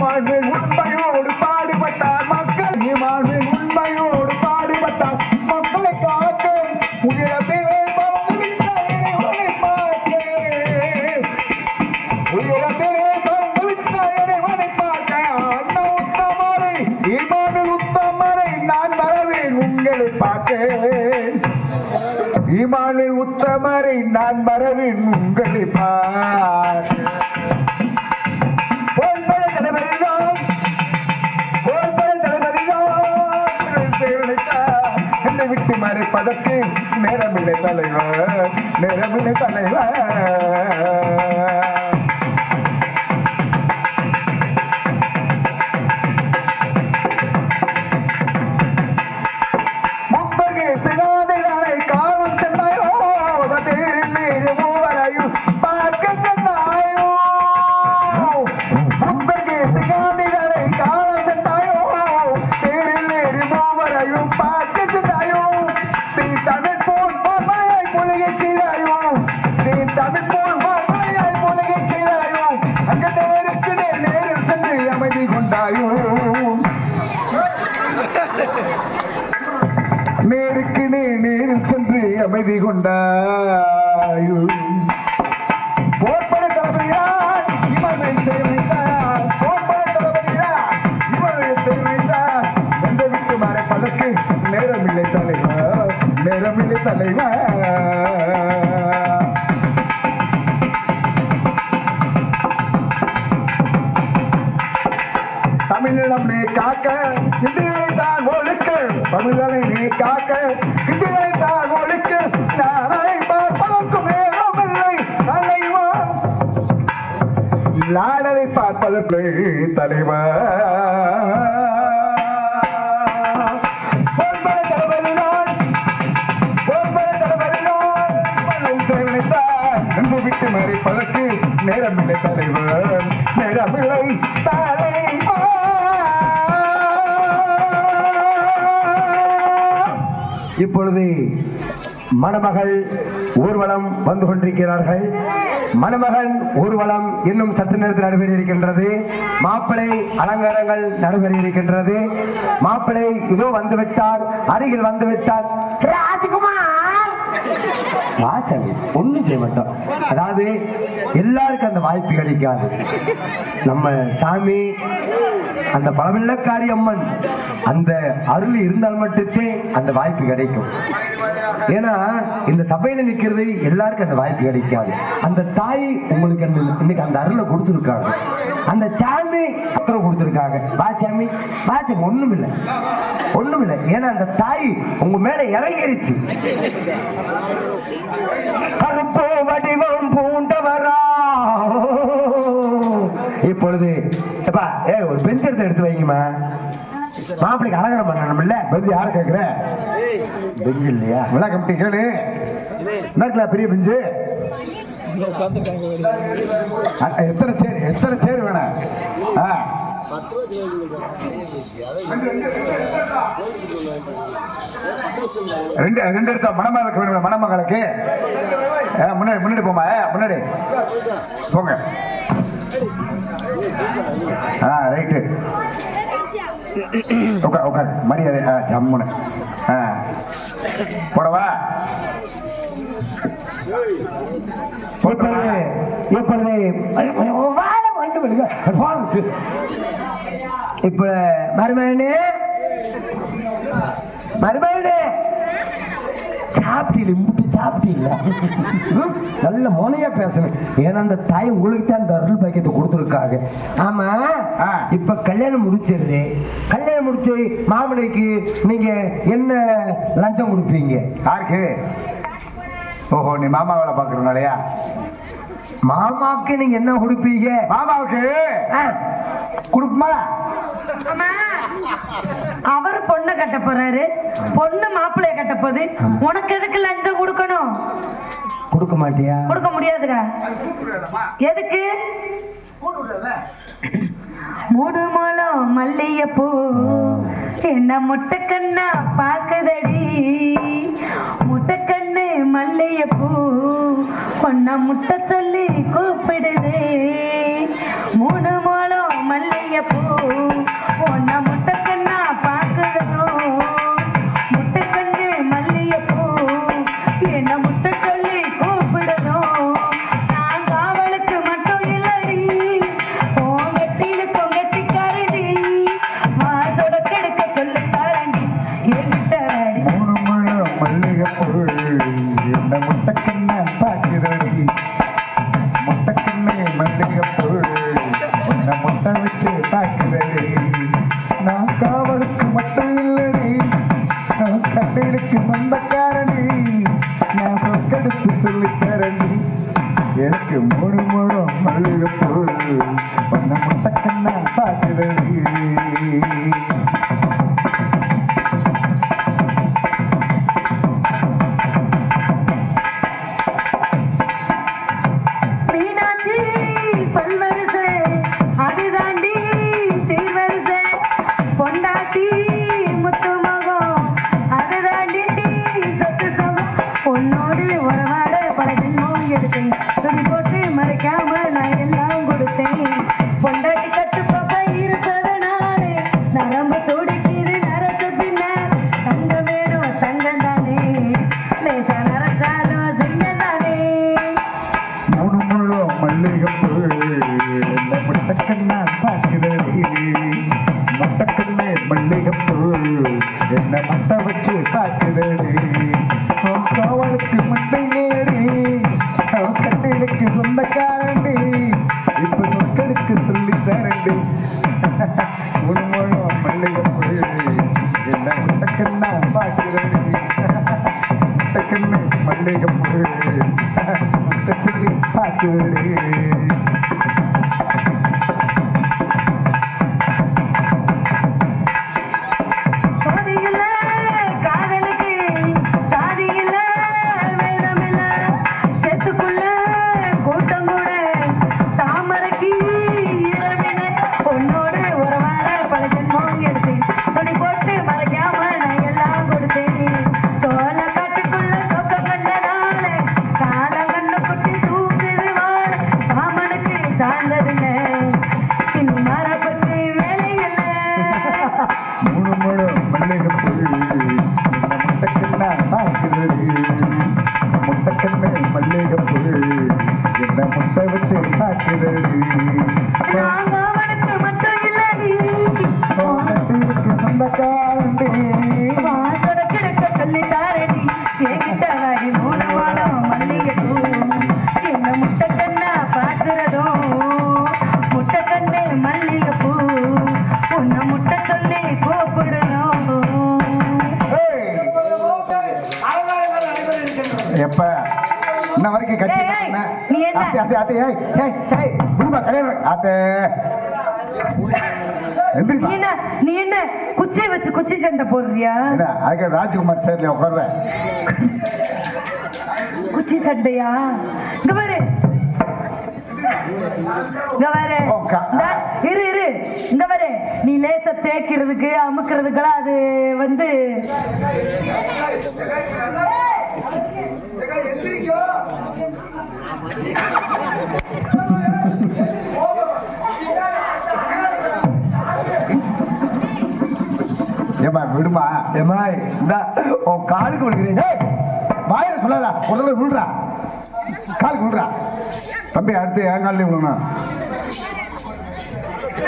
Emmanuel உண்மையோடு பாடுபட்டார் மக்கள் இமானுவேல் உண்மையோடு பாடுபட்டார் மக்களை காக்க உயரத்திலே இமானுவேல் உத்தமரை நான் வரவேன் உங்களை பார்க்க என்னை விட்டு மறைப்பதற்கு நேரமில்லை தலைவர் நேரமில்லை தலைவர் நேருக்கு நேரில் சென்று அமைதி கொண்டாயு போர்பட தளபதியார் இமானுவேல் செய்தார் போர்பட தளபதியார் இமானுவேல் செய்தார் எந்த விட்டு மறைப்பதற்கு நேரமில்லை தலைவர் நேரமில்லை தலைவர் தமிழிடம் நீ காக்க இந்தியை தான் ஒழுக்க தமிழனை நீ காக்க இந்தியை தான் ஒழுக்க நாளை பார்ப்பதற்கு நேரமில்லை தலைவர் நாளை பார்ப்பதற்கு தலைவர் விட்டு மறைப்பதற்கு நேரமில்லை தலைவர் நேரமில்லை தலைவர் இப்பொழுது மணமகள் ஊர்வலம் வந்து கொண்டிருக்கிறார்கள். மணமகன் ஊர்வலம் இன்னும் சற்று நேரத்தில் நடைபெற இருக்கின்றது. மாப்பிளை அலங்காரங்கள் நடைபெற இருக்கின்றது. மாப்பிளை இதோ வந்துவிட்டார், அருகில் வந்துவிட்டார். ராஜ்குமார் வாசல் ஒண்ணும் செய்ய மாட்டோம். அதாவது எல்லாருக்கும் அந்த வாய்ப்பு கிடைக்காது. நம்ம சாமி அந்த பழவெள்ளக்காரி அம்மன் அந்த அருள் இருந்தால் மட்டுமே அந்த வாய்ப்பு கிடைக்கும். ஏன்னா இந்த சபையில நிக்கிறது எல்லாருக்கும் அந்த வாய்ப்பு கிடைக்காது. அந்த தாய் உங்களுக்கு இன்னைக்கு அந்த அருளை கொடுத்துருக்காங்க, அந்த சாமி அப்புறம் கொடுத்துருக்காங்க. வா சாமி வா சாமி, ஒண்ணும் இல்லை ஒண்ணும் இல்லை. ஏன்னா அந்த தாய் உங்க மேல இறங்கிருச்சு. கருப்பு வடிவம் பூண்டவரா. இப்பொழுது ஒரு பெஞ்ச் எடுத்து வைங்கம்மா. மாப்பிளைக்கு அலங்காரம் பண்ணணும் இல்ல? பெஞ்சு யார கேக்குற? பெஞ்சு இல்லையா? விழா கமிட்டி கேளு. என்ன பெரிய பெஞ்சு? எத்தனை சேர் வேணும்? ரெண்டு எடுத்தா மணமகளுக்கு வேணும். மணமகளுக்கு முன்னாடி முன்னாடி போமா, முன்னாடி போங்க. ரைட்டு உட்கார் மரியாதை ஜம்முன்னு போடவா. இப்ப மருமகனே மருமகனே சாப்பிட்டீங்களா? நல்ல மொழியா பேசணும். ஏன்னா அந்த தாய் உங்களுக்கு தான் அந்த அருள் பாக்கியத்தை கொடுத்துருக்காங்க. ஆமா, இப்ப கல்யாணம் முடிச்சிருது. கல்யாணம் முடிச்சு மாமனுக்கு நீங்க என்ன லஞ்சம் கொடுப்பீங்க? யாருக்கு? ஓஹோ, நீ மாமாவில பாக்குறதுனாலயா? மாமாவுக்கு நீங்க என்ன கொடுப்பீங்க? மாமாவுக்கு கொடுப்பா. அவர் பொண்ணை கட்ட போறாரு, பொண்ணு மாப்பிள்ளைய கட்ட போது. உனக்கு எதுக்கு லஞ்சம் கொடுக்கணும்? கொடுக்க மாட்டியா? கொடுக்க முடியாதுடா. எதுக்கு? மூடு மூலம் மல்லிகைப்பூ என்ன முட்டைக்கண்ணா பாக்குதடி. முட்டைக்கண்ணு மல்லிகைப்பூ பொண்ண முட்டை சொல்லி கூப்பிடுது. மூணு மூலம் மல்லிகை மல்லிகைப்பூ உன்னை முட்டைக்கண்ணா பார்க்கணும் முட்டைக்கண்ணு மல்லிகைப்பூ என்ன முட்டை சொல்லி கூப்பிடணும் நான் காவலுக்கு மட்டும் இல்லடி பொங்கட்டின்னு பொங்கட்டிக்காரடி மாசோட கெடுக்க சொல்லு தாரண்டி என்கிட்ட மூணு முழம் மல்லிகைப்பூ என்ன முட்டைக்கண்ண பாக்கிறடி முட்டைக்கண்ணே மல்லிகைப்பூ உன்னை முட்டை வச்சு பாக்கிறடி நான் காவலுக்கு மட்டும் இல்லடி நான் கட்டையிலுக்கு சொந்தக்காரடி நான் சொற்கெடுத்து சொல்லித்தரடி எனக்கு மூணு முழம் மல்லிகைப்பூ உன்னை முட்டைக்கண்ண பாக்கிறடி மீனாட்சி பல்வரிசை அதுதாண்டி சீர்வரிசை பொண்டாட்டி முத்துமகம் அதுதாண்டி சொத்து சகம் உன்னோடு உறவாட பல ஜென்மம் எடுத்தேன் துணி போட்டு மறைக்காம நான் எல்லாம் கொடுத்தேன் பொண்டாட்டி கட்டு பாப்பா இருப்பதனாலே நரம்பு துடிக்குது நரத்து பின்ன தங்கம் வேணும் தங்கம் தானே லேசா நரச்சாலும் சிங்கம் தானே மூணு முழம் மல்லிகைப்பூ என்ன முட்டைக்கண்ணா பாக்குறடி முட்டைக்கண்ணே மல்லிகைப்பூ என்ன முட்டை வச்சு பாக்குறடி காவலுக்கு முட்டை ஏறி கட்டையிலுக்கு சொந்தக்காரண்டி இப்ப சொற்களுக்கு சொல்லி தரண்டி மூணு முழம் மல்லிகைப்பூ என்ன முட்டைக்கண்ணா பாக்குறடி முட்டைக்கண்ணே மல்லிகைப்பூ முட்டை சொல்லி பாக்குறடி சோதியில்ல காதலுக்கு சாதியில்ல வேதமில்ல செத்துக்குள்ள கூட்டம் கூட தாமரைக்கு இரவின உன்னோடு உறவாட பல ஜென்மம் எடுத்தேன் துணி போட்டு மறைக்காம நான் எல்லாம் கொடுத்தேன் சோழ காட்டுக்குள்ள சொக்க கண்டனால காலம் கண்ணு குட்டி தூக்குது வாழ மாமனுக்கு சார்ந்ததில்லை பின் மரப்பட்டு வேலை இல்லை மூணு முழம் மல்லிகைப்பூ என்ன முட்டைக்கண்ணா பாக்குறடி முட்டைக்கண்ணே மல்லிகைப்பூ என்ன முட்டை வச்சு பாக்குறடி நாங்க அவனுக்கு மட்டும் இல்லடி கட்டையிலுக்கு சொந்தக்காரண்டி வாசோட கிடக்க சொல்லி தாரடி என்கிட்ட வாடி மூணு வாழம் மல்லிகை பூ என்ன முட்டைக்கண்ணா பாக்குறதும் முட்டைக்கண்ணே மல்லிகை பூ உன்னை முட்டை சொல்லி கூப்பிடணும் எப்ப இன்ன வரைக்கும் கட்டி ஏய், ஏய், நீ என்ன? அத்தை அத்தை அத்தை ஏய் ஏய் ஏய் விடுமா கல்யாணம் அத்தை எந்திரிப்பா நீ என்ன நீ என்ன குச்சி வச்சு குச்சி சண்டை போடுறியா என்ன அதுக்கு ராஜ்குமார் சேர்ல உட்காருவேன் குச்சி சண்டையா இங்க பாரு இங்க பாரு ஓ, இந்தா, இரு இரு இங்க பாரு நீ லேசா தேய்க்கிறதுக்கு அமுக்கிறதுக்கெல்லாம் அது வந்து ஏமா விடுமா ஏமாய் இந்த உன் காலுக்கு விழுகிறேன் ஏய் வாயில சொல்லாதா ஒரு தடவை விழுறா காலுக்கு விழுறா தம்பி அடுத்து என் காலில் விழுணும்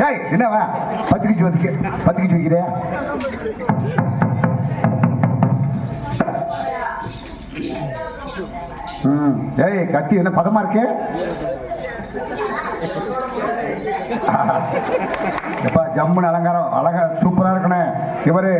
ஏய் என்னவா பத்திரிக்கை வைக்கிறியா ஏய் கத்தி என்ன பதமா இருக்கு எப்பா ஜம்முன்னு அலங்காரம் அழகா சூப்பரா இருக்கணே இவரு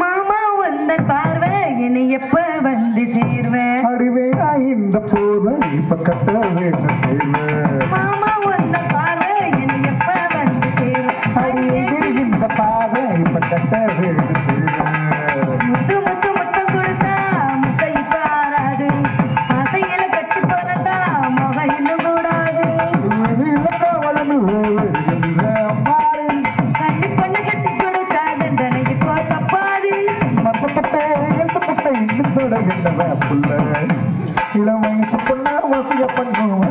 மாமா வந்த பார்வை என்னை எப்ப வந்து சேர்வேன் அடிவேடா இந்த போர்வை இப்ப கட்ட வேண்டும் செய்வேன் மாமா வந்த பார்வை என்னை எப்ப வந்து சேர்வேன் அடிவேடா இந்த பாவை இப்ப கட்ட வேண்டும் செய்வேன் முத்து முத்து முத்தம் கொடுத்தா முட்டை இப்ப ஆறாது ஆசையில கட்டி போறதா முகம் இன்னும் கூடாது கட்டி பொண்ணு கட்டி கொடுத்தா தண்டனை இப்போ தப்பாது இளமை பொண்ணா வசிய பண்ணும்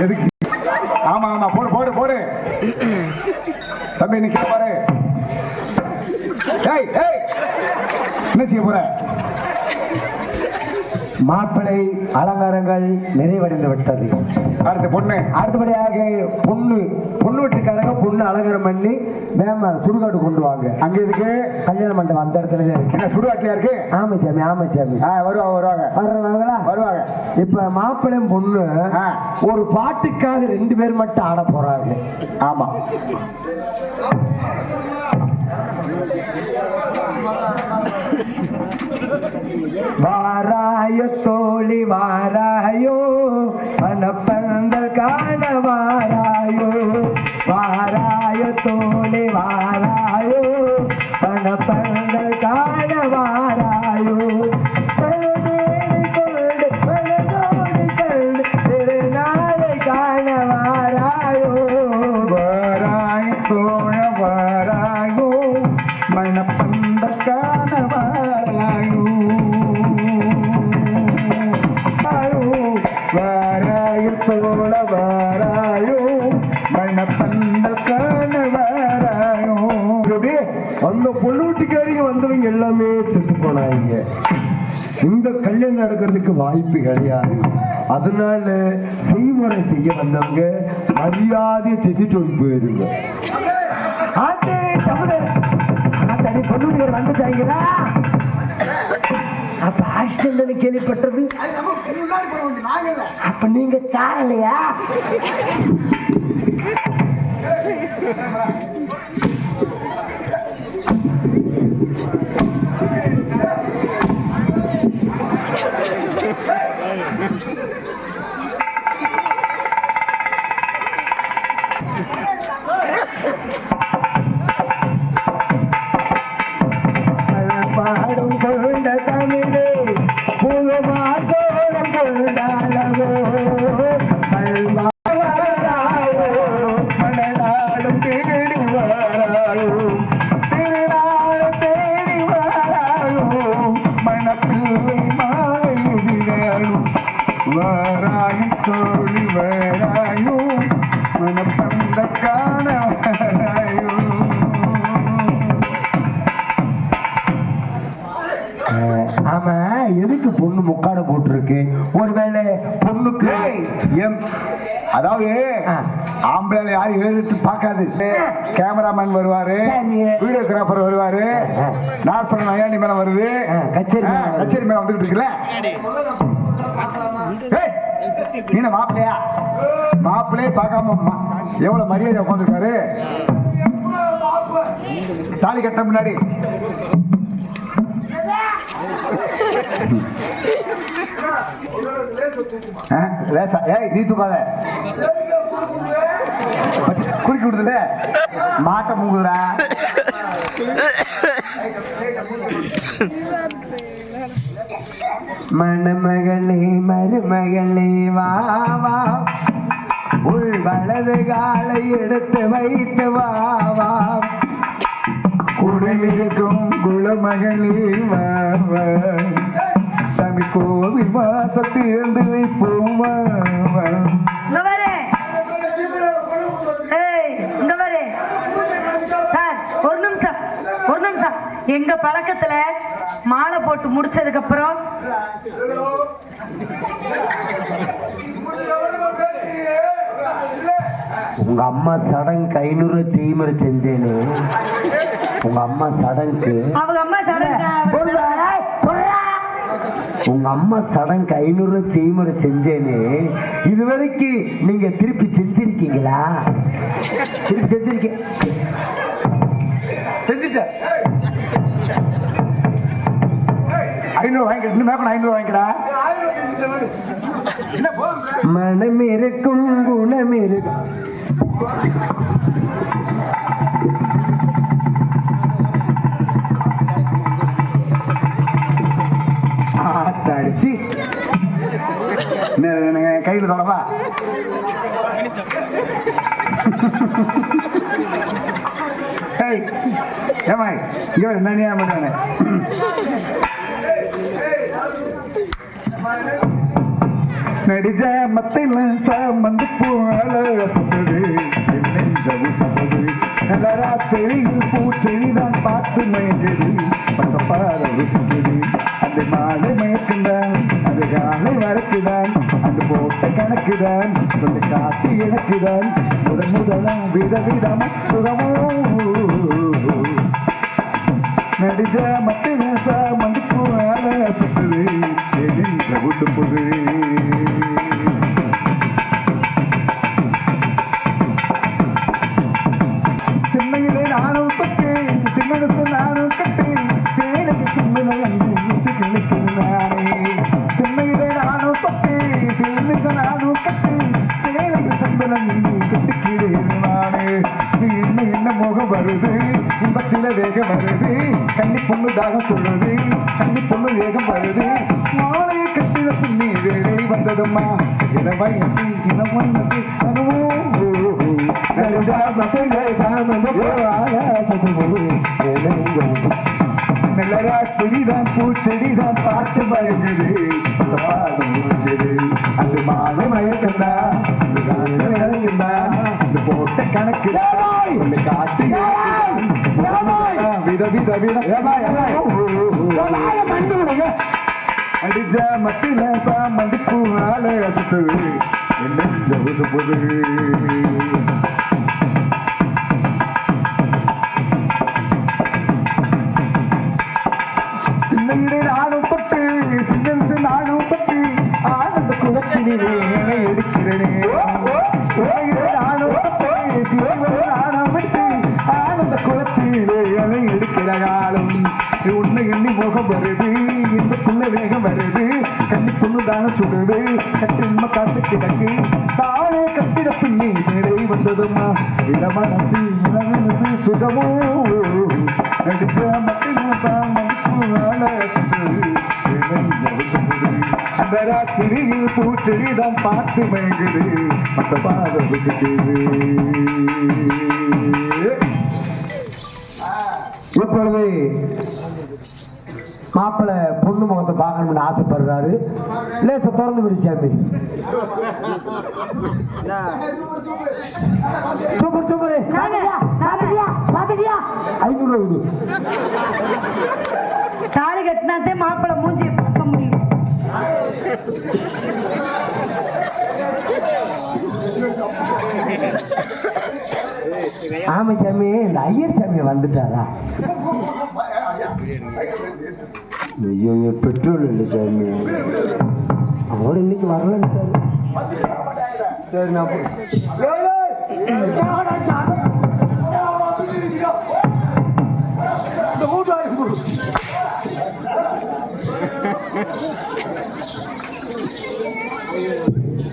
எதுக்கு? ஆமா ஆமா போடு போடு போடு தம்பி நிக்க பாரு. ஏய் ஏய் என்ன செய்ய போற? மாப்பிளை அலங்காரங்கள் நிறைவடைந்து விட்டது. அடுத்த பொண்ணு. அடுத்தபடியாக பொண்ணு வீட்டுக்காரங்க பொண்ணு அலங்காரம் பண்ணி மேம சுடுகாடு கொண்டு வாங்க. அங்க இருக்கு கல்யாண மண்டபம் அந்த இடத்துல இருக்கு. என்ன சுடுகாட்டியா இருக்கு? ஆமா சாமி ஆமா சாமி. வருவாங்க. இப்ப மாப்பிள்ளையும் பொண்ணு ஒரு பாட்டுக்காக 2 பேர் மட்டும் ஆட போறாங்க. ஆமா வாராயோ தோழி வாராயோ மனப்பந்தல் காண வாராயோ வாராயோ தோழி வாராயோ மனப்பந்தல் காண வாராயோ திருநாளை காண வாராயோ வாராய் தோழ வாராயோ மனப்பந்தல் காண வாராயோ வாராயோ தோழ வாராயோ மனப்பந்தல் காண வாராயோ. அந்த பொண்ணூட்டிக்காரிங்க வந்தவங்க எல்லாமே செத்து போனாங்க. இந்த கல்யாணம் நடக்கிறதுக்கு வாய்ப்பு கிடையாது. அதனால செய்முறை செய்ய வந்தவங்க மரியாதையை செஞ்சுட்டு போயிருங்க. பொண்ணூட்டிக்கார் வந்துட்டாங்களா? அப்ப ஆக்சிடென்ட் கேள்விப்பட்டது. அப்ப நீங்க சாரலையா? பாடும் கொண்ட தமிழே புதுமா கோலம் கொண்டாடவோ மணநாடும் தேடி வாராயோ திருநாளும் தேடி வாராயோ மணப்பிள்ளை மாலையிடாயோ வாராயும் தோழி வாராயோ மனப்பந்த காண வாராயோ. ஆமா எதுக்கு பொண்ணு முக்காட போட்டிருக்கு? ஒருவேளை பொண்ணுக்கு அதாவது ஆம்பளை யாரும் எழுதிட்டு பார்க்காது. கேமராமேன் வருவாரு, வீடியோகிராஃபர் வருவாரு, நாற்பது நயாண்டி மேல வருது, கச்சேரி மேல வந்துட்டு இருக்குல்ல. நீ மாப்பிள்ளையா? மாப்பிள்ளையே பார்க்காம எவ்வளவு மரியாதை உட்காந்துருக்காரு. தாலி கட்ட முன்னாடி நீ தூக்காத குறுக்கி விடுதுல மாட்ட மூங்குதுரா. மணமகளே மருமகளே வா வா உள் வலது காலை எடுத்து வைத்து வா வா குடமிருக்கும் குலமகளே வா வா சாமி கோவில் வாசத்திலிருந்து வைப்போமா. ஒரு நிமிஷம் எங்க பழக்கத்துல மாலை போட்டு முடிச்சதுக்கு அப்புறம் உங்க அம்மா சடங்கு 500 செய்முறை செஞ்சேனே. உங்க அம்மா சடங்கு அவங்க அம்மா உங்க அம்மா சடங்கு 500 செய்முறை செஞ்சேனே. இதுவரைக்கும் நீங்க திருப்பி செஞ்சிருக்கீங்களா? திருப்பி செஞ்சிருக்கீங்க? செஞ்சுட்ட 500 வாங்கிக்க. இன்னும் மேற்கொண்டு 500 வாங்கிக்கடா. மனம் இருக்கும் குணம் இருக்கும். அடிச்சு கையில் தொடவா. ஏமா இங்க என்ன பண்ணுவானே நடிஜ மத்தில சாமந்து பூவால சுத்தது ராத்திரியில் பூச்செடிதான் பார்த்து மயங்குது பக்கப்பாத ருசிக்குது அந்த மாலை மயக்குதான் அது காலை வரைக்குதான் அந்த போட்ட கணக்குதான் கொஞ்சம் காத்து எனக்குதான் முதலாம் விதவிதமா சுகமோ நடிஜ மத்தில சாமந்து பூவால சுத்தது விட்டு போது சென்னையிலே நானும் பட்டேன் சின்னனுக்கு நானும் கட்டேன் சேலைக்கு சின்னனை அஞ்சு கிடைக்கிறானே சென்னையிலே நானும் பட்டேன் சின்னச நானும் கட்டேன் சேலைக்கு சம்பளம் கட்டிக்கிறேன் நானே என்ன என்ன முகம் வருது இன்பத்தில வேகம் வருது கண்ணி பொண்ணு தாகம் சொல்லுது கண்ணி பொண்ணு வேகம் வருது மாலையை கட்டிட பின்னி வேலை வந்ததும்மா இளவயசு இளவயசு செடிதான் பூச்செடிதான் பாட்டு மயங்குது அது மாலை மயக்கந்தா அந்த போட்ட கணக்கு காட்டு வித வித வித அடிஜ மட்டில சாமந்திப்பு ஆளை அசுத்தது என்ன உசுப்புது சின்ன நானும் பட்டு சின்னசு நானும் பட்டு ஆனந்த குலத்திலே எடுக்கிறேனே நானும் பட்டு சிவன் நானும் பட்டு ஆனந்த குலத்திலே எடுக்கிற காலம் உன்னை எண்ணி முகம் வருது இந்த புள்ள வேகம் வருது கண்ணி பொண்ணு தானே சுடுது கட்டின்ம காத்து கிடக்கு தானே கட்டிட பின்னி சேரை வந்ததுமா இளமனசு இளமனசு சுகமோ நடிக்க மட்டும் அந்த ராத்திரியில் பூச்செடிதான் பார்த்து மயங்குது மற்ற பாத விசுக்குது இப்பொழுது மாப்பிள்ளை பொண்ணு முகத்தை பார்க்கணும்னு ஆசைப்படுறாரு லேச திறந்து விடுச்சாமி சூப்பர் சூப்பர் 500 இது தாலி கட்டினாத்தே மாப்பிள்ளை மூஞ்சி பார்க்க முடியும். ஆமா சாமி இந்த ஐயர் சாமி வந்துட்டாரா? ஐயோ பெட்ரோல் இல்லை சாமி, அவர் இன்னைக்கு வரலன்னு சரி நான்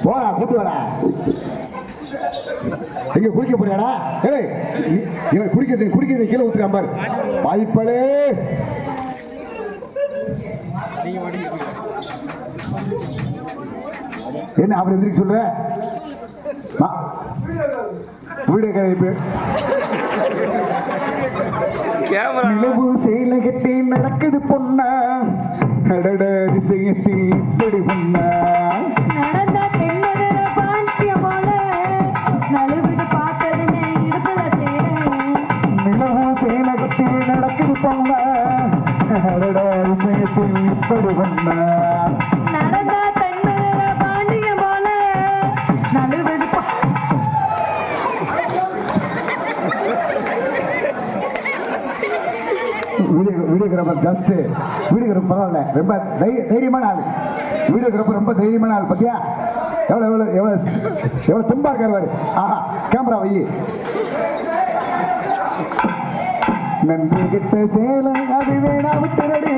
போடா கூட்டு வரா எங்க குடிக்க போறியாடா? இவன் குடிக்கிறது கீழே ஊத்துறான் பாரு வாய்ப்பலே. என்ன அவர் எதிர்க்கு சொல்ற வீடியோ கழிப்பு நிலவு செயல கட்டி நடக்குது பொண்ணா கடட அதிசயத்தில் இப்படி பொண்ணா நடக்குது பொண்ணா கடட அதிசயத்தில் இப்படி பொண்ணா வீடியோகிராஃபர் ஜஸ்ட் வீடியோகிராஃபர் பரவாயில்ல, ரொம்ப தைரியமான ஆள். வீடியோகிராஃபர் ரொம்ப தைரியமான ஆள். பத்தியா எவ்வளோ எவ்வளோ எவ்வளோ எவ்வளோ தெம்பா இருக்காரு. ஆஹா கேமரா வை. நன்றி கிட்ட சேலம் அது வேணா விட்டுறடி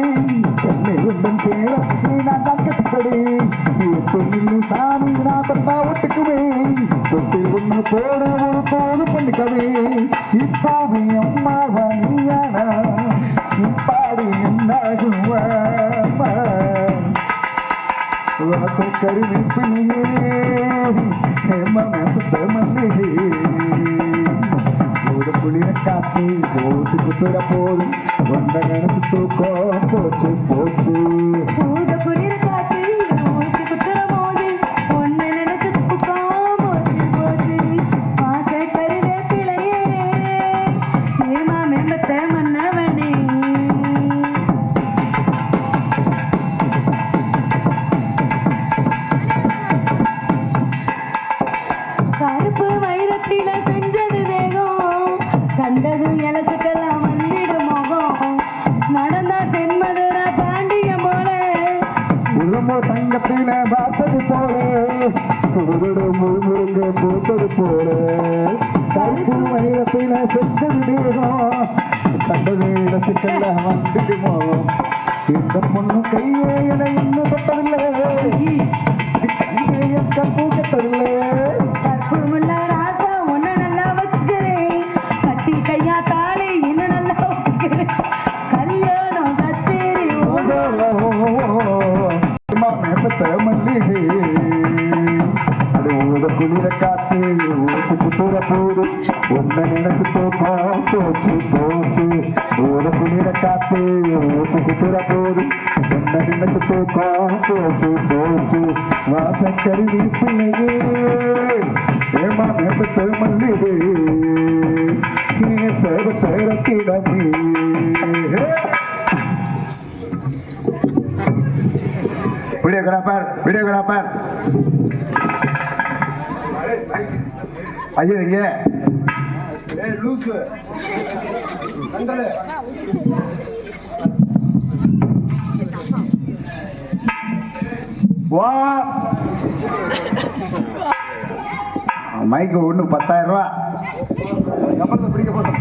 என்னை உண்டன் சேலம் நீ நான் தான் கட்டுப்படி பொண்ணு சாமி நான் தப்பா ஒட்டுக்குவே தொட்டி ஒண்ணு போட ஒரு போது பண்ணிக்கவே இப்பாவி அம்மாவா நீயானா இப்பாடி என்னாகுவா கருவிப்பினியே மல்லிகே குளிர காத்து போட்டு குத்துற போதும் வந்த கணக்கு தூக்கம் போச்சு போச்சு. காட்டின பார்த்தது போல சுடுகுடு முழுமுழுங்க பூத்தது போல கருப்பு மயிலத்தில செஞ்சது தேகம் கண்டது ரசிக்கல வந்துடுமோ இந்த பொண்ணு கையே என இன்னும் தொட்டதில்லை கையே என் கற்பு கட்டதில்லை கற்பூரமுள்ள ராசா உன்னை நல்லா வச்சுக்கிறேன் கட்டி கையா தாலி இன்னும் நல்லா வச்சுக்கிறேன் கல்யாணம் கச்சேரி மல்லிகை அது ஊத குளிர காத்து ஊருக்கு புத்துற போது ஒன்ன நினைச்சு போச்சு போச்சு ஊத குளிர காத்து ஊருக்கு புத்துற போது ஒன்ன நினைச்சு போச்சு போச்சு வாசக்கறி பிள்ளையே ஏமா மேம்பட்ட மல்லிகை சேர கிடமே வீடியோகிராஃபர் ஐயா இங்க மைக்கு ஒண்ணு 10,000 ரூபா பிடிக்க போட்டோம்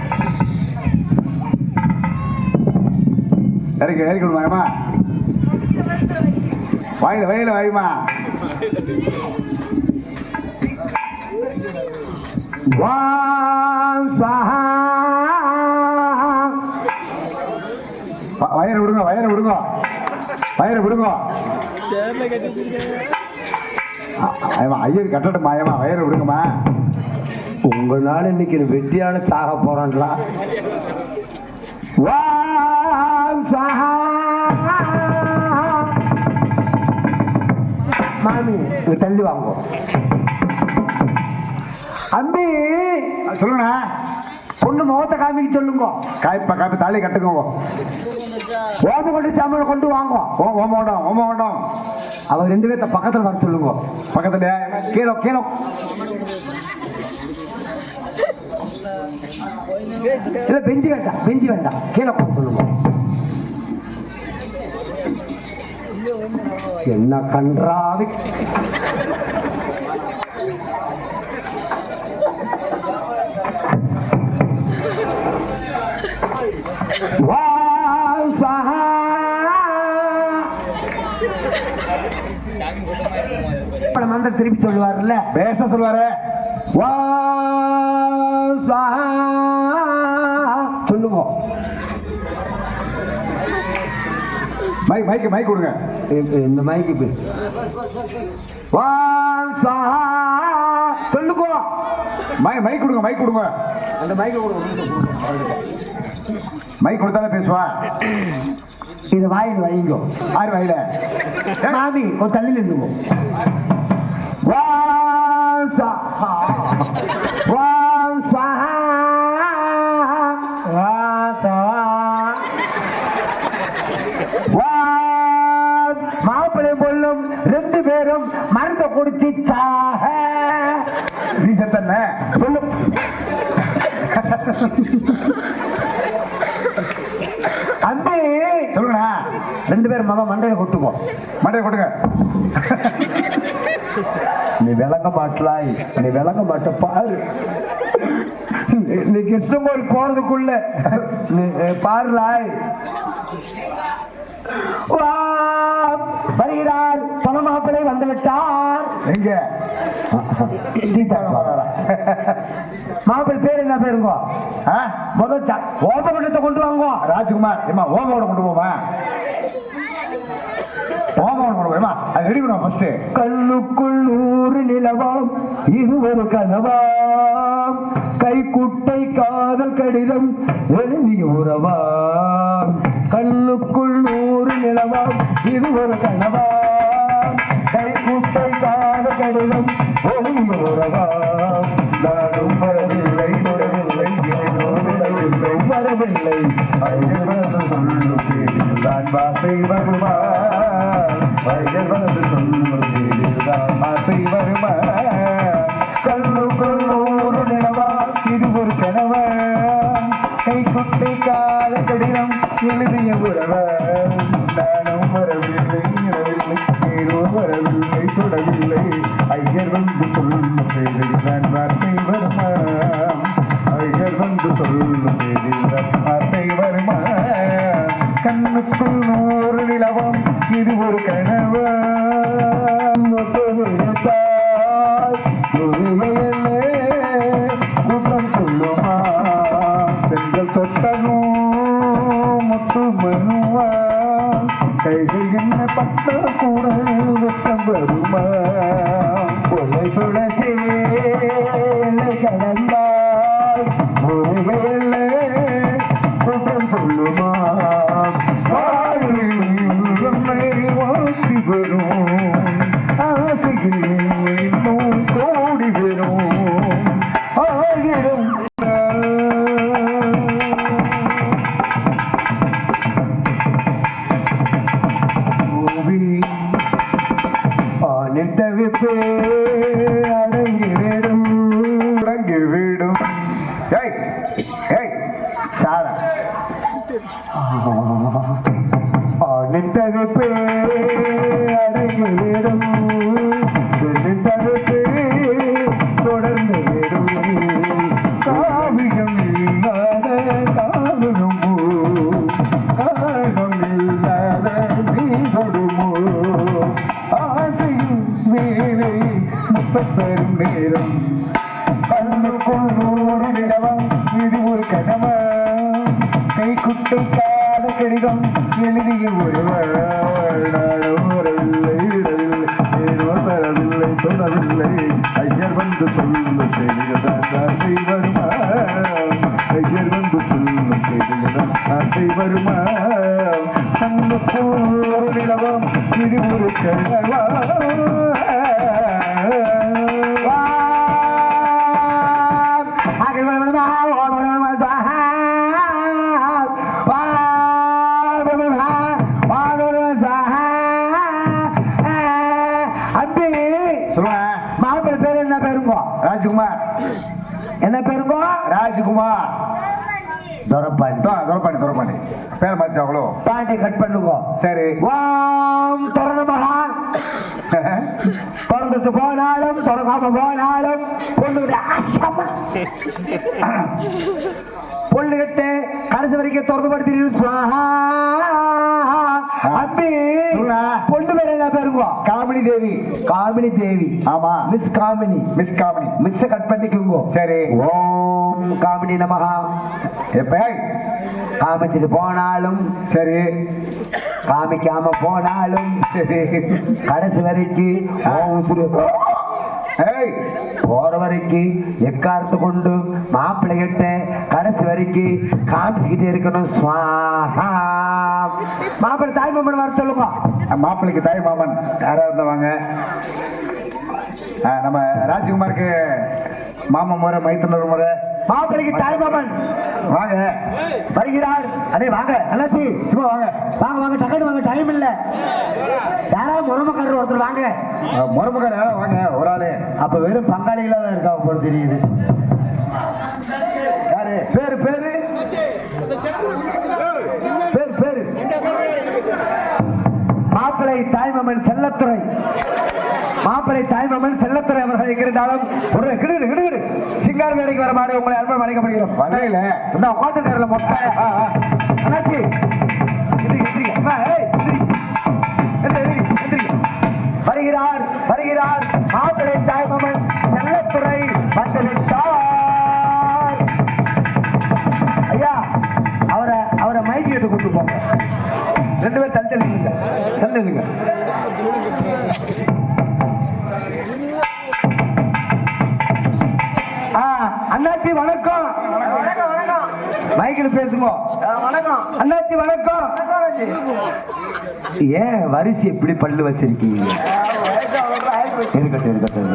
இறக்கி விடுவாங்கம்மா வயல வாயுமா வயரை விடுங்க ஐயர் கட்டட்டுமா ஏமா வயரை விடுங்கம்மா உங்களால இன்னைக்கு வெட்டியான சாக போறான்ல மாமி தள்ளி வாங்க அம்பி சொல்லுங்கண்ணா பொண்ணு முகத்தை காமிக்க சொல்லுங்க காய்ப்ப தாலி கட்டுங்க ஓம கொண்டு சாமான கொண்டு வாங்க ஓம வேண்டாம் அவங்க 2 பேர்த்த பக்கத்துல வர சொல்லுங்க பக்கத்துல கீழே இல்ல பெஞ்சு வேண்டாம் கீழே போக சொல்லுங்க என்ன கன்றாவி மந்திர திருப்பி சொல்லுவார்ல பேச சொல்லுவாரு சொல்லுவோம் மைக் கொடுங்க இந்த மைக்கு சொல்லுங்க மைக் கொடுங்க அந்த மைக்கு கொடுங்க மைக் கொடுத்தாலே பேசுவான் இது வாயில் வைங்கோ ஆறு வாயில மாமி ஒரு தள்ளி நின்றுங்க மாப்பிள்ளை பொண்ணும் 2 பேரும் மருந்த குடிச்சு சாக நீ செத்தன சொல்லு அன்பே சொல்லுங்கண்ணா 2 பேரும் மண்டையில கொட்டுங்க நீ விளங்க மாட்ட பாரு நீ கிருஷ்ணகோயில் போறதுக்குள்ள நீ பாருலாய் வருகிறார் பணமாப்பிளை வந்து விட்டார் எங்க மாப்பிள்ளை பேர் என்ன பேருங்க முதல் ஓமகுண்டத்தை கொண்டு வாங்க ராஜ்குமார் ஏமா ஓமோட கொண்டு போமா அது ரெடி பண்ணுவோம் ஃபர்ஸ்ட் கல்லுக்குள் 100 நிலவாம் இது ஒரு கனவாம் கைக்குட்டை காதல் கடிதம் எழுதிய உறவாம் கல்லுக்குள் 100 நிலவாம் இது ஒரு கனவாம் கைக்குட்டை காதல் கடிதம் எழுதிய உறவாம் நானும் வரவில்லை வரவில்லை நான் வாசை வருமா கல்லுக்குள் 100 நிலவா இது ஒரு கனவா கைக்குட்டை கால கடிதம் எழுதிய உறவா நானும் வரவில்லை ஏதோ வரவில்லை தொடவில்லை தொடவில்லை ஐயர் வந்து சொல்லும் செய்திதான் வார்த்தை வருமா ஐயர் வந்து சொல்லும் செய்திதான் வார்த்தை வருமா கண்ணுக்குள் 100 நிலவம் இது ஒரு கனவா கூட்டம் சொல்லுமா பெண்கள் தொட்டனும் முத்து மனுவா கைகள் என்ன பட்ட கூட வெட்டம் வருமா கொலை துளசி கடந்தால் ஒரு வேளை கூட்டம் சொல்லுமா வாசி வரும் ஆசையில் இன்னும் கோடி வரும் ஆயிரம் தவிப்பு அடங்கிவிடும் அடங்கிவிடும் சாரா தவிப்பு அடங்கிவிடும் தவிப்பு தொடர்ந்து விடும் காவியம் இல்லாத காவியம் காகம் இல்லாத நீ கொடுமோ ஆசையும் வேலை முப்பத்தரும் நேரம் கண்ணுக்குள் 100 நிலவம் இது ஒரு கனவா கை குட்டை கால கடிதம் எழுதிய ஒருவர் தரவில்லை தொடவில்லை ஐயர் வந்து சொல்லும் செய்திகளாசை வருமா ஐயர் வந்து சொல்லும் செய்திகளாசை வருமா கண்ணுக்குள் 100 நிலவம் இது ஒரு கனவா மாப்பிள்ளை பேர் என்ன பேருங்க ராஜ்குமார் என்ன பேருங்க ராஜ்குமார் துரப்பாண்டி பேர் மாத்திட்டாங்களோ பாண்டி கட் பண்ணுங்க சரி வாம் தொடரமகா திறந்துட்டு போனாலும் தொடங்காம போனாலும் பொண்ணுகிட்டு கடைசி வரைக்கும் திறந்து படுத்திட்டு அப்படி பொண்ணு பேர் என்ன பேருங்க காமினி தேவி ஆமா மிஸ் காமினி மிஸ் கட் பண்ணிக்குங்க சரி ஓம் காமினி நமகா எப்ப காமிச்சிட்டு போனாலும் சரி காமிக்காம போனாலும் சரி கடைசி வரைக்கும் போற வரைக்கும் எக்காரத்து கொண்டு மாப்பிள்ளை கிட்ட கடைசி வரைக்கும் காமிச்சுக்கிட்டே இருக்கணும் மாப்பிள்ளை தாய் மாமன் வர சொல்லுங்க மாப்பிள்ளைக்கு தாய் மாமன் யாரா இருந்தவாங்க நம்ம ராஜ்குமாருக்கு மாமா முறை மைத்தனர் முறை மாப்பிள்ளைக்கு தாய் மாமன் வாங்க வருகிறார் அடே வாங்க அண்ணாச்சி சும்மா வாங்க டக்குனு வாங்க டைம் இல்ல யாராவது முறமக்காரர் ஒருத்தர் வாங்க முறமக்காரர் யாராவது வாங்க ஒரு ஆளு அப்ப வெறும் பங்காளிகளா தான் இருக்கா போல தெரியுது யாரு பேரு மாப்பிள்ளை தாய்மாமன் செல்லத்துறை அவர்கள் எங்கிருந்தாலும் ஒரு கிடுகிடு சிங்கார வேலைக்கு வர மாதிரி உங்களை அன்பம் அழைக்கப்படுகிறோம் வரையில இந்த உட்காந்து நேரில் மொட்டை அண்ணாச்சி வருகிறார் மாப்பிள்ளை தாய்மாமன் செல்லத்துறை வந்துவிட்டார் ஐயா அவரை மைக்கு எடுத்து கொண்டு போங்க 2 பேர் தள்ளுங்க அண்ணாச்சி வணக்கம் மைக்கில் பேசுங்க வணக்கம் அண்ணாச்சி வணக்கம் ஏன் வரிசை எப்படி பல்லு வச்சிருக்கீங்க இருக்கட்டும்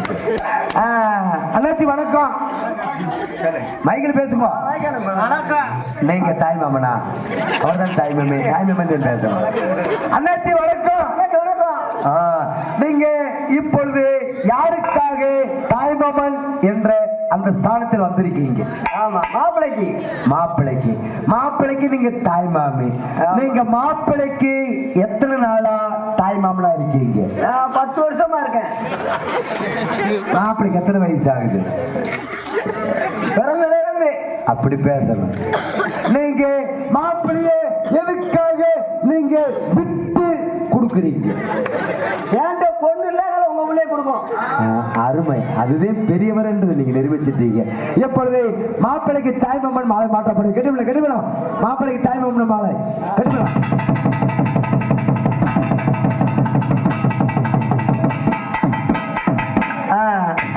அண்ணாச்சி வணக்கம் மைக்கில் பேசுங்க நீங்க தாய் மாமனா அவர்தான் தாய் மாமன் பேசுறோம் அண்ணாச்சி வணக்கம் நீங்க இப்பொழுது யாருக்காக தாய் மாமன் என்ற அந்த ஸ்தானத்தில் வந்திருக்கீங்க ஆமா மாப்பிள்ளைக்கு நீங்க தாய் மாமி நீங்க மாப்பிள்ளைக்கு எத்தனை நாளா தாய் மாமனா இருக்கீங்க? நான் 10 வருஷமா இருக்கேன். மாப்பிளைக்கு எத்தனை வயசு ஆகுது? பிறந்ததுல இருந்து. அப்படி பேசணும். நீங்க மாப்பிள்ளைய எதுக்காக நீங்க விட்டு கொடுக்குறீங்க? ஏன்ட்ட பொண்ணு இல்ல, அதனால உங்க உள்ளே கொடுப்போம். அருமை. அதுவே பெரியவர் என்று நீங்க நிரூபிச்சிட்டீங்க. எப்பொழுது மாப்பிள்ளைக்கு தாய்மாமன் மாலை மாற்றப்படும். கெடுவிடும் மாப்பிள்ளைக்கு தாய்மாமன் மாலை கெடுவிடும்.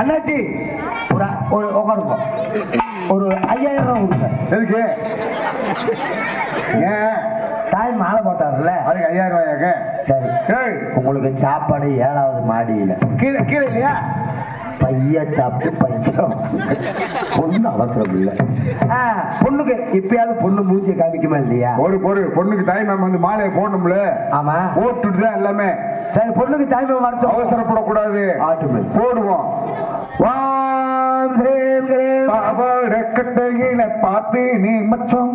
அண்ணாச்சி உட்காருங்க. ஒரு 5000 ரூபாய் கொடுங்க. எதுக்கு? ஏன் தாய் மாலை போட்டார்ல, அதுக்கு 5000 ரூபாயாக்க? சரி, உங்களுக்கு சாப்பாடு 7வது மாடியில கீழே கீழே இல்லையா? பைய சாப்பிட்டு பையன் பொண்ணு அவசரம் இல்ல. பொண்ணுக்கு இப்பயாவது பொண்ணு மூஞ்சியை காமிக்குமா இல்லையா? ஒரு பொண்ணுக்கு தாய்மாமன் வந்து மாலையை போடணும்ல. ஆமா, போட்டுட்டு தான் எல்லாமே. சரி, பொண்ணுக்கு தாய்மாமன் வர அவசரப்படக்கூடாது. ஆட்டுமே போடுவோம். கட்டையில பார்த்து நீ மச்சம்,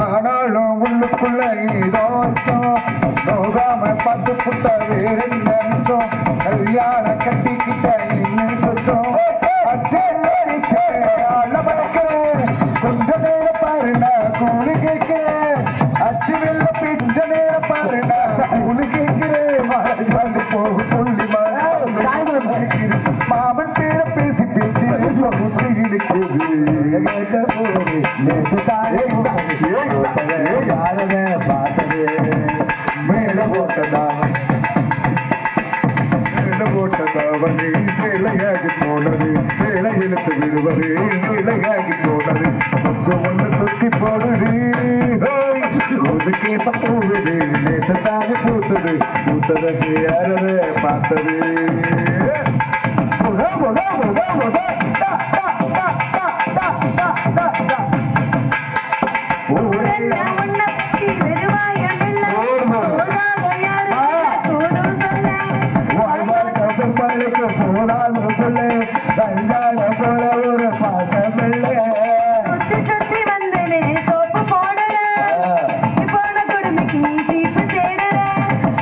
ஆனாலும் உள்ளுக்குள்ள ஏதோ நோகாம பார்த்து புட்ட வேற நிமிஷம், கல்யாண கட்டிக்கிட்ட இன்னும் சொச்சம் கொஞ்ச நேரம் பாருங்க கூலி கேட்கிறேன். அச்சு வெள்ள கொஞ்ச நேரம் பாருங்க கூலி கேட்கிறேன். போகும் புள்ளி மாமன் பேர பேசி பேசி மேல போட்டதாவன் சேலையாகி போனது, சேலை இழுத்து விடுவது இலையாகி போனது. ஒன்று தொட்டி போடுது, ஒதுக்கேட்ட போகுது, நேசத்தாக பூத்தது, பூத்ததற்கு யாரது பார்த்தது. ஒரு பாசமில்லை சுத்தி வந்தனே சோப்பு போடல, போன கொடுமைக்கு சீப்பு தேடல.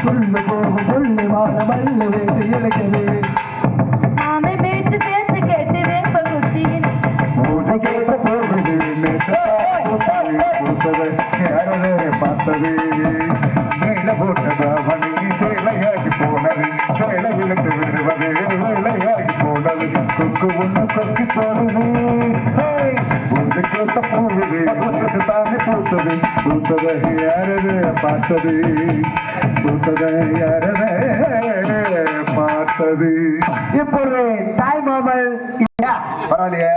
புள்ளு போகும் புள்ளி மாறமல்ல வேறு இலக்கவே. மாமை பேச்சு பேச்சு கேட்டு வேப்ப குச்சியில் ஊட்ட கேட்ட போகுது, யாரே பார்த்தது. மேல போட்டதா மணி சேலையாகி போனது, சேலை விளக்கு விடுவது வேலையாகி போனது. கொக்கு ஒண்ணு கொக்கி போடுது, ஊட்ட கேட்ட போகுது, தானே பூத்தது, பூத்ததை யாரது பார்த்தது, பூத்ததை யாரே பார்த்தது. இப்பொழுது தாய்மாமல் பரவாயில்லையே.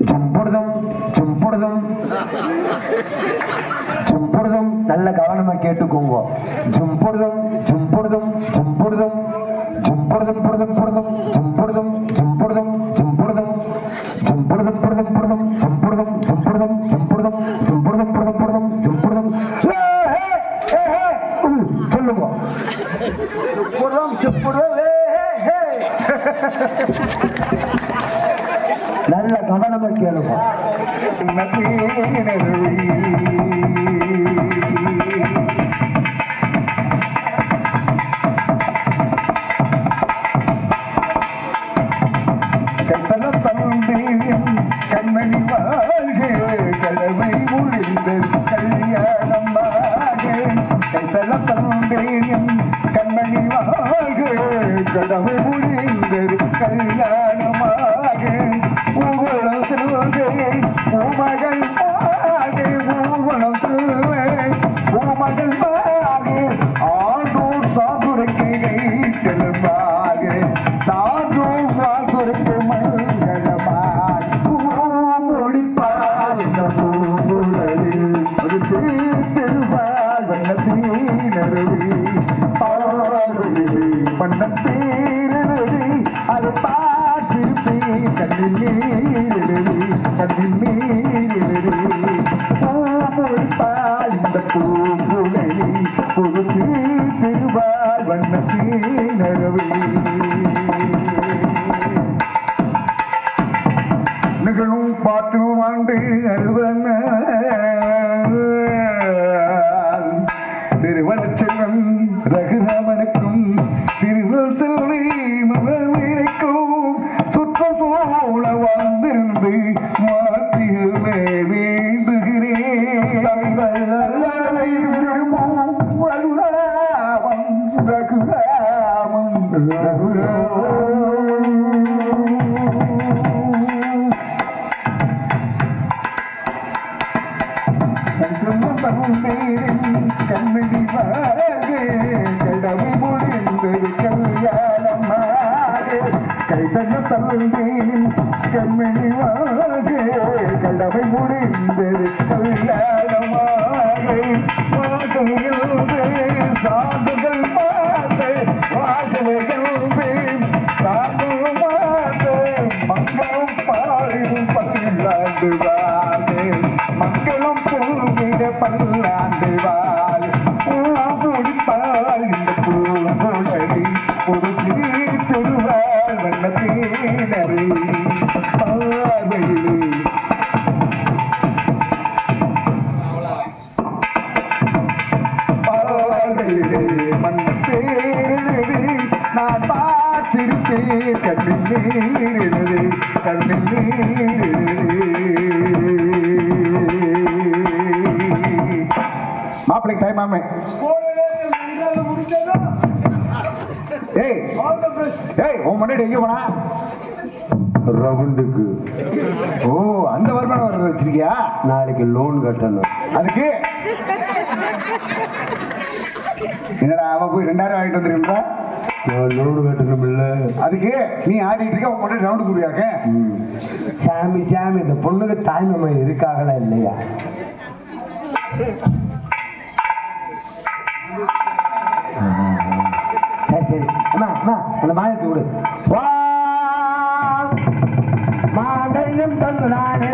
சும்பொழுதும் சும்பொழுதும் சும்பொழுதும் நல்ல கவனமா கேட்டுக்கோங்க. சும்பொழுதும் சும்பொழுதும் சும்பொழுதும் சும்பொழுதும் பொழுதும் பொழுதும் சும்பொழுதும் சும்பொழுதும் சும்பொழுதும் சும்பொழுதும் பொழுதும் பொழுதும் சும்பொழுதும் சும்பொழுதும் சும்பொழுதும் சும்பொழுதும் பொழுதும் பொழுதும் சும்பொழுதும் சொல்லுங்க. நல்ல கவனமா கேளுங்க. கட்டண தந்தேன் கண்மணி வாழ்க, கடமை முடிந்தது கல்யாணமாக. கட்டண தந்தேன் கண்மணி வாழ்க, கடமை முடிந்தது கல்யாணமாக. ஊர்வலம் செல்வே பூமகள் ஆகே, ஊர்வலம் செல்வே பூமகள் ஆகே. ஆண்டோர் சாதுரைக்கு செல்வாக, சாதோர் சாதுரைக்கு மங்களமாக. முடிப்பால் இந்த பூங்குழலில் ஒரு திருவாள் வண்ணத்தீனருவி பண்ணத்தீரருவி அது பார்த்திருப்பே கண்ணில் நீரிருவி கண்ணில் நீரிருவி. முடிப்பால் இந்த பூங்குழலி ஒரு திருவாள் வண்ணத்தீனருவி. நிகழும் 10 ஆண்டு அறுவன திருவனச்செல்வன் ரகுர செல்வி மலர் விளைக்கும் சுற்றுச்சூழ வந்திருந்து மாற்றியுமே வேண்டுகிறேன் கண்ணடி கடமை முடிந்தது கல்யாணமாக கைதங்க தந்தேன் கண்ணடி கடமை முடிந்தது கல்யாணமாக சாதுகள் பார்த்து வாசல்கள் சாது பார்த்து மங்களம் பாடும் பல்லாண்டு வாழே மங்களம் பூவிட பல்லாண்டு வாழ் பூடிப்பால் இந்த பூங்குழலி ஒரு திருவாள் வண்ண தேனரை பார்வையிலே பார்வையிலே மண் தேனரை நான் பார்த்திருப்பேன் கண்ணில் நீரினது கண்ணில் மாப்பிள்ளைக்கு டைம் ஆமே ஏய் ஏய் உன் முன்னாடி எங்க போனா ரவுண்டுக்கு. ஓ அந்த வருமானம் வர்றது வச்சிருக்கியா நாளைக்கு லோன் கட்டணும். அதுக்கு என்னடா அவன் போய் 2000 வாங்கிட்டு வந்துருக்கா நான் லோன் கட்டணும் இல்ல. அதுக்கு நீ ஆடிட்டு இருக்க உன் முன்னாடி ரவுண்டு கூடியாக்க சாமி சாமி இந்த பொண்ணுக்கு தாய்மாமா இருக்காங்களா இல்லையா? சரி சரி அண்ணா அண்ணா அந்த மாநிலத்தை விடு. மாங்கல்யம் தந்து நானே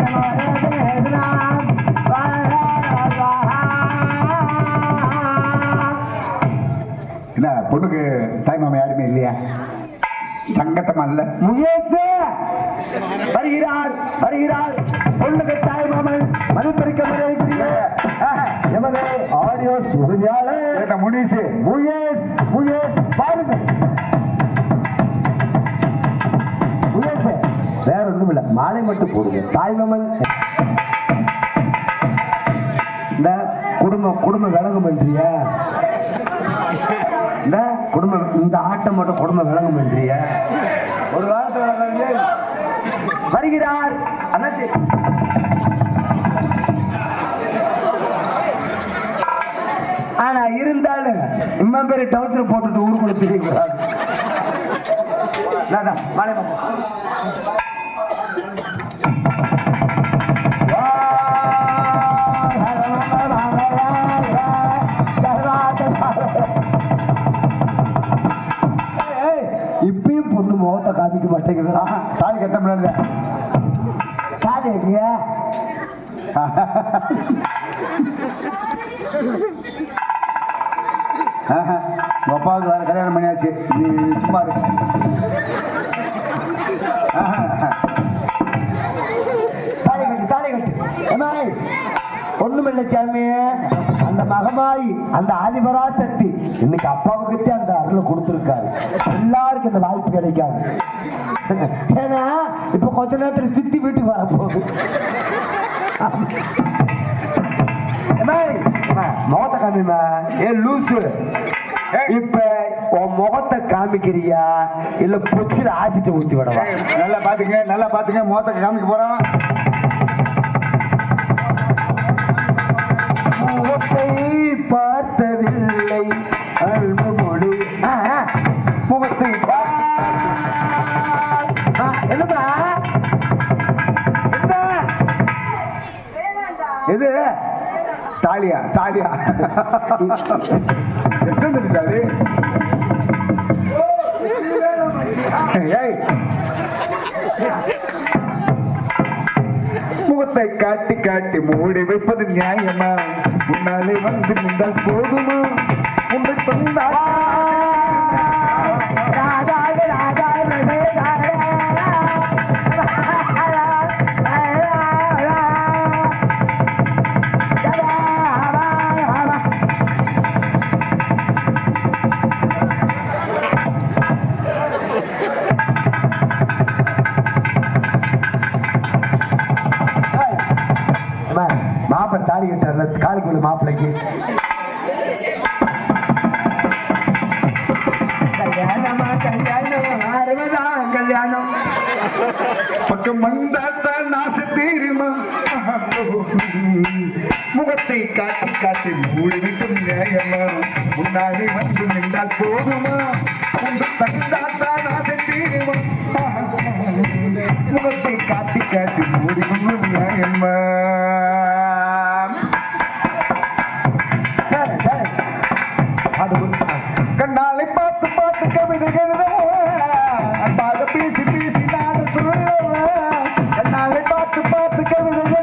என்ன பொண்ணுக்கு தாய்மாமா யாருமே இல்லையா? சங்கட்டமா இல்ல முயற்சி வருகிறார் வருகிறார் பொண்ணுக்கு தாய்மாமன் மதிப்பளிக்க எமது ஆடியோ உரிமையாளர் முனிசு முயேஸ் முயேஸ் பாருங்க முயேஸ் வேற ஒண்ணும் இல்ல மாலை மட்டும் போடுங்க. தாய்மாமன் இந்த குடும்பம் விளங்கும் என்றியா? இந்த குடும்பம் இந்த ஆட்டம் மட்டும் குடும்பம் விளங்கும் என்றியா? ஒரு காலத்து வருகிறார் அண்ணாச்சி. ஆனா இருந்தாலும் இம்மன் பேரு டவுசர் போட்டுட்டு ஊருக்குள்ள திரிக்கிறார். மாலை இப்பயும் பொண்ணு முகத்தை காமிக்க மாட்டேங்குது. தாலி கட்ட முடியல சாதி இல்லையா? அப்பாவுக்கு வேற கல்யாணம் பண்ணியாச்சு. நீ சும்மா இருக்கு. தாலி கட்டு தாலி கட்டு. அம்மாய் ஒண்ணுமில்லை சாமி, அந்த மகமாயி அந்த ஆதிபராசக்தி இன்னைக்கு அப்பாவுக்குத்தே அந்த அருளை கொடுத்துருக்காரு. எல்லாருக்கும் இந்த வாய்ப்பு கிடைக்காது. ஏன்னா இப்ப கொஞ்ச நேரத்துல சித்தி வீட்டுக்கு வரப்போகுது. முகத்தை காமிமா ஏ லூசு. இப்ப உன் முகத்தை காமிக்கிறியா இல்ல புச்சில ஆசிட்டு ஊத்தி விடவா? நல்லா பாத்துங்க முகத்தை காமிக்க போறோம். முகத்தை பார்த்ததில்லை அல்மொழி முகத்தை என்னப்பா எது தாலியா எத்தனை முகத்தை காட்டி காட்டி மூடி வைப்பது நியாயமா? முன்னாலே வந்து நின்றால் போதுமா? உன்னை தந்தா தாலி கட்டார்ல காலிக்குள்ள மாப்பிள்ளைக்கு கல்யாணமா கல்யாணம் அறுபதாம் கல்யாணம் பக்கம் வந்தாத்தான் நாசு தீருமா முகத்தை காட்டி காட்டி மூடிவிட்டும் நியாயமா முன்னாடி வந்து நின்றால் போதுமா உங்க தந்தாத்தான் நாசு தீருமா முகத்தை காட்டி காட்டி மூடிவிட்டும் நியாயமா கண்ணாலை பார்த்து பார்த்து கவிதை அன்பாக பேசி பேசி நான் சொல்லுவேன் கண்ணாலை பார்த்து பார்த்து கவிதை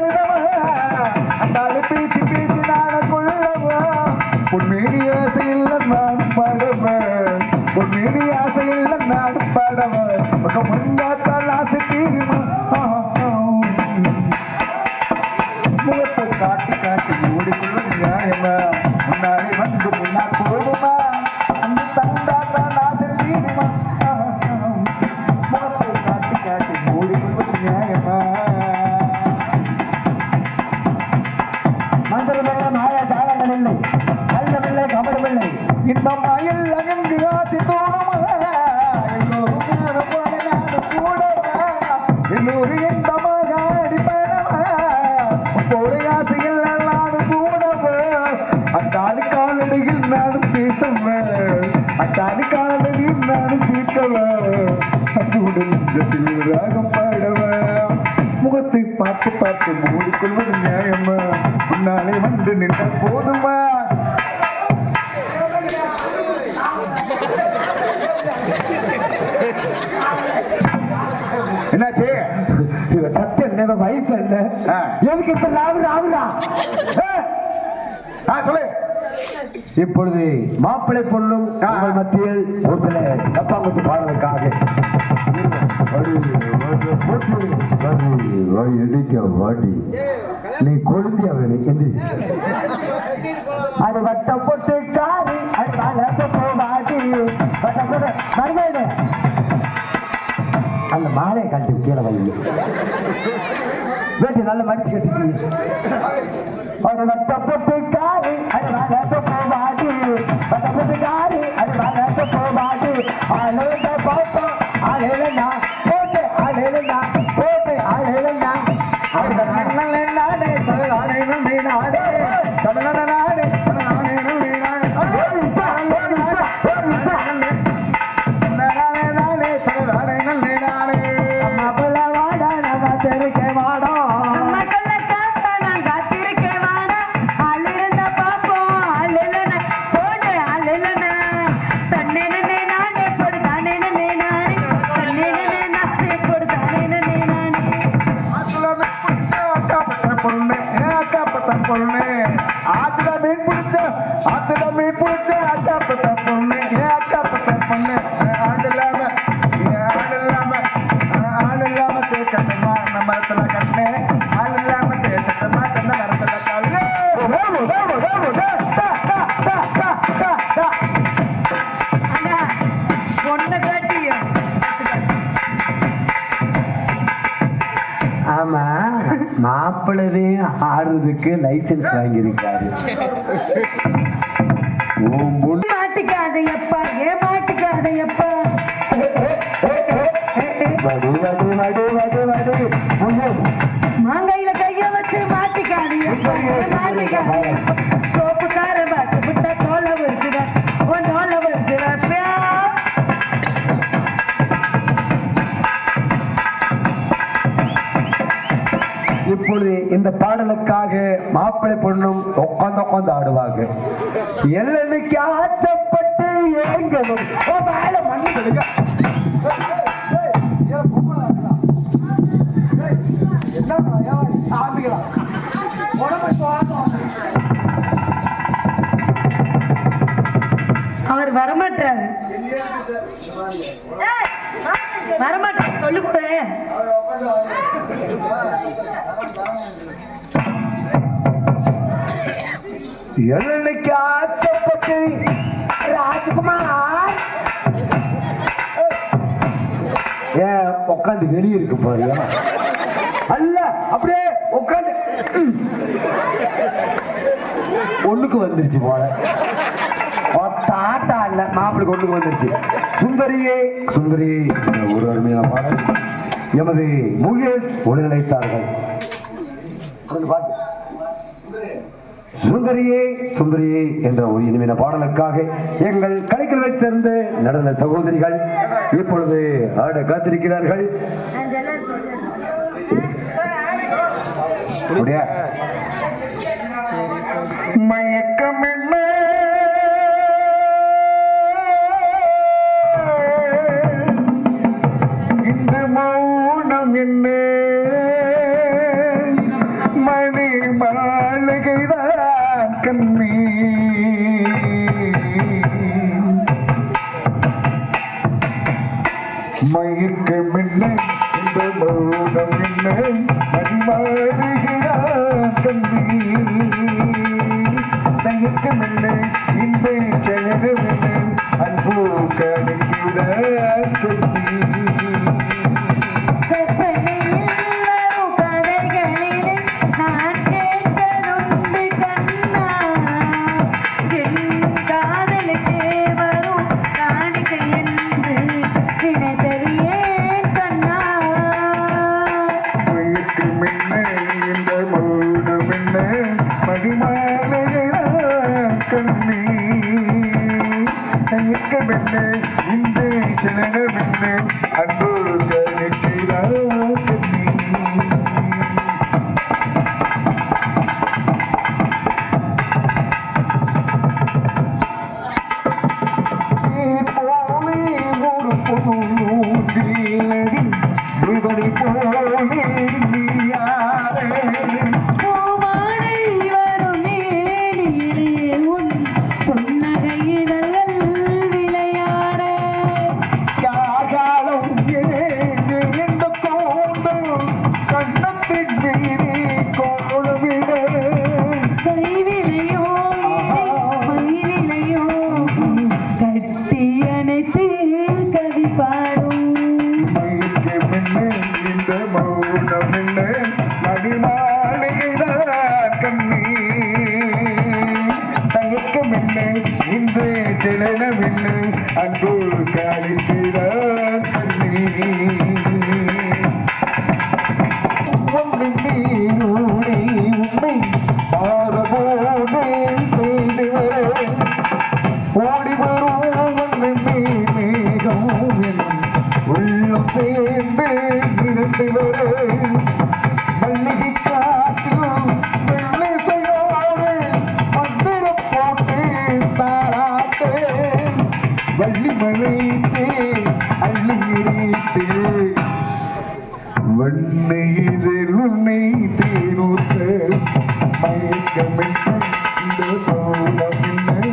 அன்பாக பேசி பேசி நான் கொள்ளுவேன் பொன்மேனி ஆசையில் நான் பாடுவேன் பொன்மேனி ஆசையில் நான் பாடுவேன் பக்கம் முன்னாத்தால் ஆசை தீருமா முகத்தை காட்டி காட்டி மூடிக்கொள்ளும் நியாயமா முன்னாடி வந்து முன்னால் போடுமா அந்த தந்தாத்தான் ஆசை தீருமா முகத்தை காட்டி காட்டி மூடிக்கொள்ளும் நியாயமா மந்திரமில்லை மாயா ஜாலங்கள் இல்லை கள்ளமில்லை கபடமில்லை இன்பம் மயில் அகன்று ஆசை தோணுமா எல்லோரும் இன்பமாக அடிப்படமா ஒரு ஆசையில் நானும் கூடவா அத்தாடி காலடியில் நானும் பேசவன் அத்தாடி காலடியில் நானும் தீர்க்கவன் அத்துடன் ராகம் பாடவன் முகத்தை பார்த்து பார்த்து மூடிக்கொள்வது நியாயமா முன்னாலே வந்து நின்றால் போதுமா என்னாச்சு சத்தியம் என்ன வயசு என்ன எதுக்கு இப்ப ராவுரா சொல்லு இப்பொழுது மாப்பிள்ளை பொண்ணும் உங்கள் மத்தியில் ஒரு சில தப்பாங்குத்து பாடலுக்காக வாடி நீ கொழுந்தி அவனு என்று அது வட்டம் போட்டு காரி அது வாடி மருமையில அந்த மாலையை கட்டி கீழே வைங்க வேட்டி நல்லா மடிச்சு கட்டிக்கீங்க ஒரு வட்டம் போட்டு காரி அது வாடி வட்டம் போட்டு காரி அது வாடி அழுத பார்த்தோம் அழுனா போட்டு அழுனா போட்டு அழுனா அந்த நாடே நாடே தமிழ்நாடு பொண்ணு ஆத்துல மீன் பிடிச்ச அக்காப்பட்ட பொண்ணு அக்காப்பட்ட பொண்ணு ஆடு இல்லாம தேக்கட்டமா நம்ம மரத்துல கண்ணு ஆள் இல்லாம தேக்கட்டமா கண்ண மரத்துல காலு பொண்ணை காட்டிய ஆமா மாப்பிள்ளதே ஆடுறதுக்கு லைசன்ஸ் வாங்கியிருக்காரு மாட்டிக்காதையப்பா ஏமாட்டிக்காதையப்பா மாங்காயில கைய வச்சு மாட்டிக்காதையப்பா ஏமாட்டிக்காதையப்பா சோப்புக்கார பாட்டு விட்ட தோல வருகிற உன் தோல வருகிற இப்பொழுது இந்த பாடலுக்காக மாப்பிள்ளை பொண்ணும் உட்காந்து ஆடுவாங்க எல்லனுக்கு ஆசைப்பட்டு ஏங்கணும் மண்ணு கொடுங்க அவர் வரமாட்டாரு வரமாட்டாரு சொல்லு கூட எல்லனுக்கு ஆசைப்பட்டு ராஜ்குமார் ஏன் உட்காந்து வெளியே இருக்கு பாரு அல்ல அப்படியே உட்காந்து ஒண்ணுக்கு வந்துருச்சு போல ஆட்டா இல்ல மாப்பிளுக்கு ஒண்ணுக்கு வந்துருச்சு. சுந்தரியே சுந்தரி ஒரு அருமையான பாடல் எமது முகேஷ் ஒளிநிலைத்தார்கள். சுந்தரியே சுந்தரியே என்ற ஒரு இனிமையான பாடலுக்காக எங்கள் கலைக்குழுவை சேர்ந்த நடன சகோதரிகள் இப்பொழுது ஆட காத்திருக்கிறார்கள். மயக்கம் என்ன இந்த மௌனம் என்ன மணி மாளிகைதான் கண்ணீ மயக்கம் என்ன இந்த மௌனம் என்ன மணி மாளிகைதான் கண்ணீ தயக்கமில்ல இந்த செயலமில்ல அன்பு கணக்கிடான் சொல்லி இந்த சிலனமில்ல அன்பு கணக்கிடான் அன்பு காலிக்கிறான் உண்மை பாரபோதே செய்து ஓடி வரும் மேகம் உள்ளம் சேர்ந்து இருந்து வர மல்லிகை காட்டிலும் வெள்ளைசையோடு மந்திரம் போட்டு தாராட்டு வள்ளி மலைத்தே அள்ளி இறைத்தே வண்ணையில் உன்னை தேனூத்த மயக்கமிட்ட இந்த சோழம் என்னை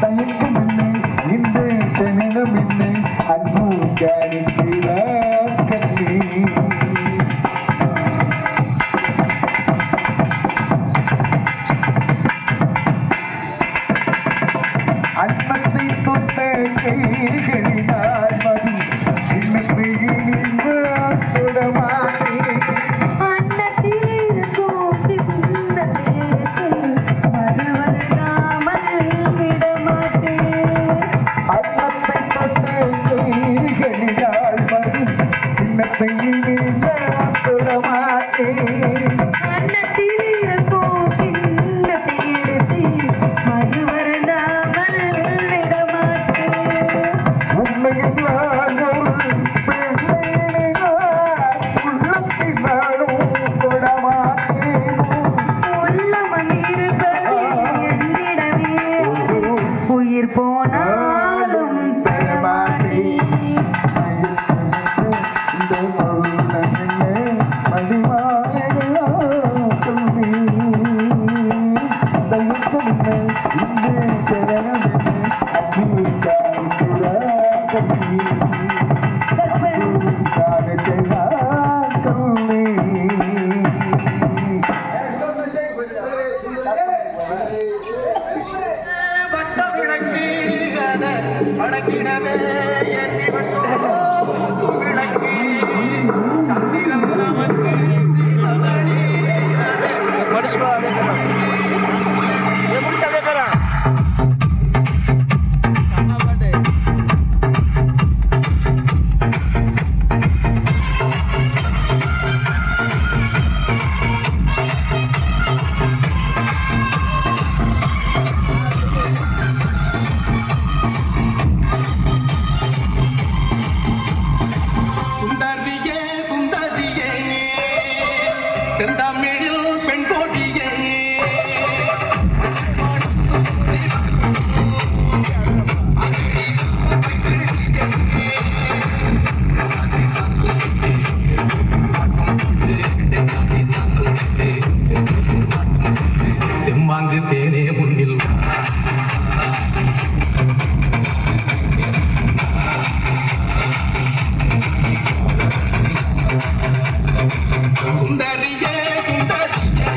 தயக்கமில்லை இந்த ஜனனம் என்னை அன்பு காணிக்கிறார் கண்ணே அன்பத்தை தொட்ட கைகளினால் மதி இன்னைக்கு தொடமாட்டேன் அன்பத்தை தொட்ட கைகளினால் மதி இன்னைக்கு தொடமாட்டேன் வணங்கிடவே சுந்தரியே சுந்தரியே செந்தாமிழில் பெண் கோடியே தெம்மாங்கு தேனே முன்னில் சுந்தரியே சுந்தரியே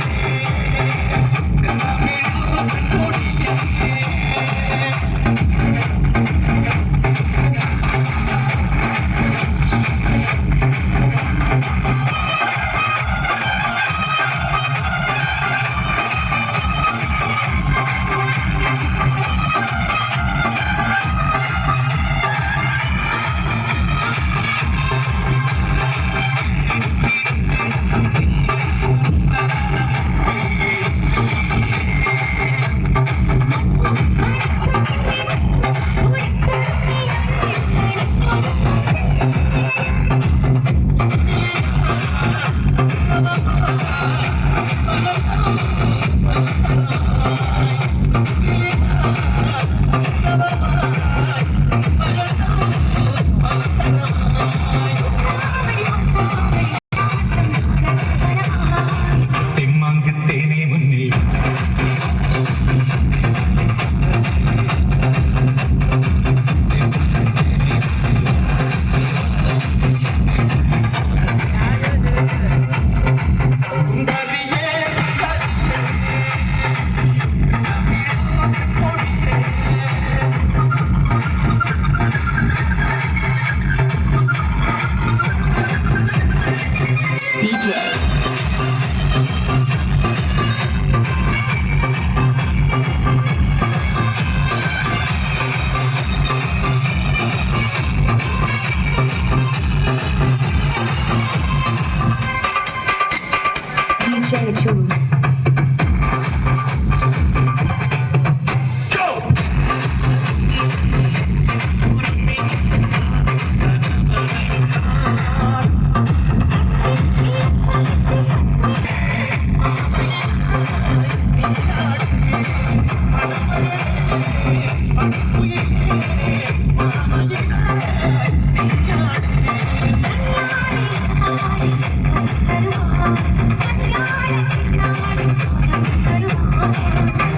தெம்மாங்கு தேனே முன்னில் சுந்தரியே DJ Choose.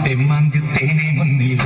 தெம்மாங்கு தேனே முன்னில்